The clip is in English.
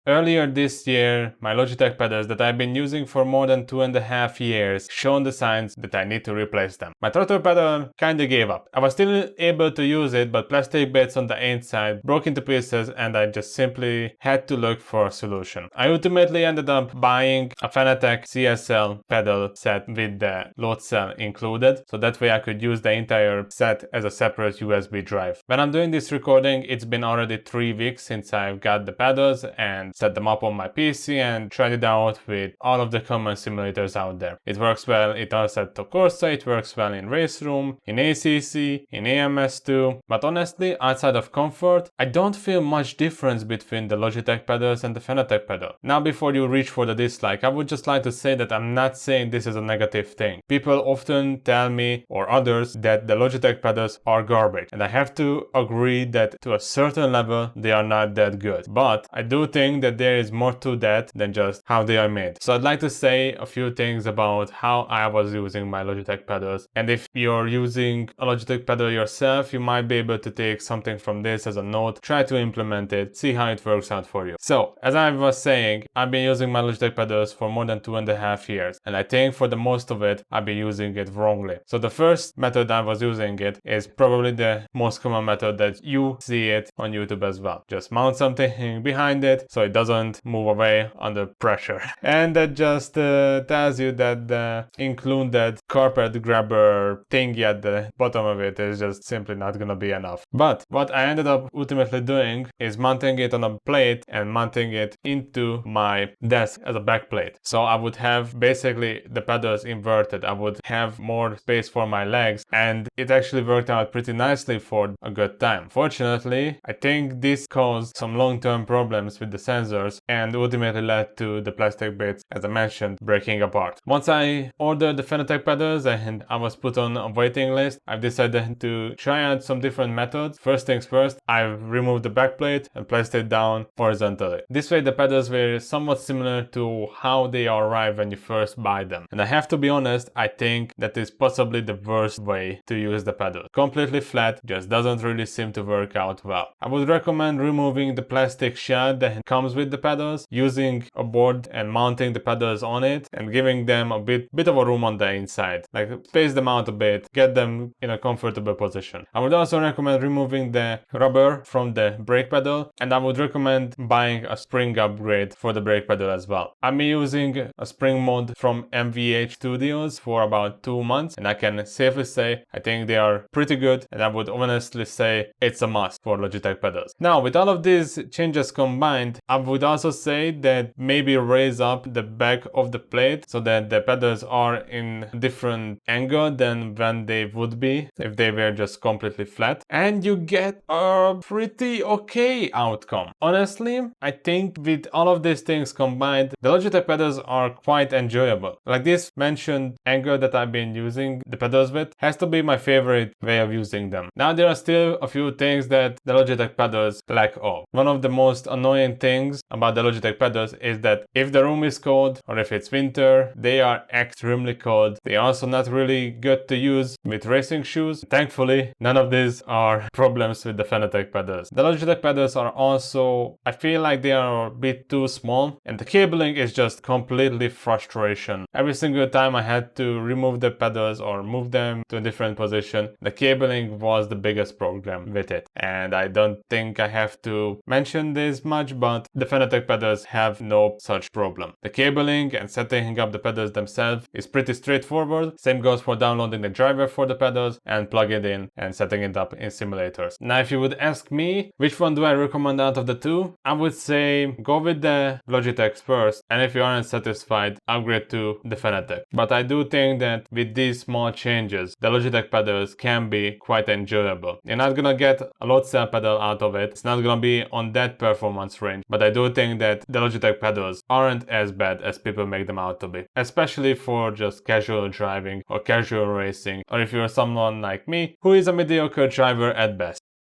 Earlier this year, my Logitech pedals that I've been using for more than 2.5 years shown the signs that I need to replace them. My throttle pedal kinda gave up. I was still able to use it, but plastic bits on the inside broke into pieces and I just simply had to look for a solution. I ultimately ended up buying a Fanatec CSL pedal set with the load cell included, so that way I could use the entire set as a separate USB drive. When I'm doing this recording, it's been already 3 weeks since I've got the pedals and set them up on my PC and tried it out with all of the common simulators out there. It works well in Assetto Corsa, it works well in Race Room, in ACC, in AMS2, but honestly, outside of comfort, I don't feel much difference between the Logitech pedals and the Fanatec pedal. Now before you reach for the dislike, I would just like to say that I'm not saying this is a negative thing. People often tell me or others that the Logitech pedals are garbage, and I have to agree that to a certain level they are not that good. But I do think that there is more to that than just how they are made. So I'd like to say a few things about how I was using my Logitech pedals, and if you're using a Logitech pedal yourself, you might be able to take something from this as a note, try to implement it, see how it works out for you. So as I was saying, I've been using my Logitech pedals for more than 2.5 years, and I think for the most of it I've been using it wrongly. So the first method I was using it is probably the most common method that you see it on YouTube as well. Just mount something behind it so it doesn't move away under pressure. And that just tells you that the included carpet grabber thingy at the bottom of it is just simply not gonna be enough. But what I ended up ultimately doing is mounting it on a plate and mounting it into my desk as a back plate. So I would have basically the pedals inverted. I would have more space for my legs, and it actually worked out pretty nicely for a good time. Fortunately, I think this caused some long-term problems with the sensors and ultimately led to the plastic bits, as I mentioned, breaking apart. Once I ordered the Fanatec pedals and I was put on a waiting list, I've decided to try out some different methods. First things first, I've removed the backplate and placed it down horizontally. This way the pedals were somewhat similar to how they arrive when you first buy them. And I have to be honest, I think that is possibly the worst way to use the pedal. Completely flat just doesn't really seem to work out well. I would recommend removing the plastic shell that comes with the pedals, using a board and mounting the pedals on it and giving them a bit of a room on the inside. Like space them out a bit, get them in a comfortable position. I would also recommend removing the rubber from the brake pedal, and I would recommend buying a spring upgrade for the brake pedal as well. I'm using a spring mod from MVH Studios for about 2 months, and I can safely say I think they are pretty good, and I would honestly say it's a must for Logitech pedals. Now with all of these changes combined, I would also say that maybe raise up the back of the plate so that the pedals are in a different angle than when they would be if they were just completely flat, and you get a pretty okay outcome. Honestly, I think with all of these things combined, the Logitech pedals are quite enjoyable. Like this mentioned angle that I've been using the pedals with has to be my favorite way of using them. Now there are still a few things that the Logitech pedals lack of. One of the most annoying things about the Logitech pedals is that if the room is cold or if it's winter, they are extremely cold. They are also not really good to use with racing shoes. Thankfully, none of these are problems with the Fanatec pedals. The Logitech pedals are also, I feel like they are a bit too small, and the cabling is just completely frustration. Every single time I had to remove the pedals or move them to a different position, the cabling was the biggest problem with it. And I don't think I have to mention this much, but the Fanatec pedals have no such problem. The cabling and setting up the pedals themselves is pretty straightforward. Same goes for downloading the driver for the pedals and plug it in and setting it up in simulators. Now if you would ask me which one do I recommend out of the two, I would say go with the Logitech first, and if you aren't satisfied, upgrade to the Fanatec. But I do think that with these small changes, the Logitech pedals can be quite enjoyable. You're not gonna get a load cell pedal out of it, it's not gonna be on that performance range, but I do think that the Logitech pedals aren't as bad as people make them out to be, especially for just casual driving or casual racing, or if you're someone like me who is a mediocre driver at best.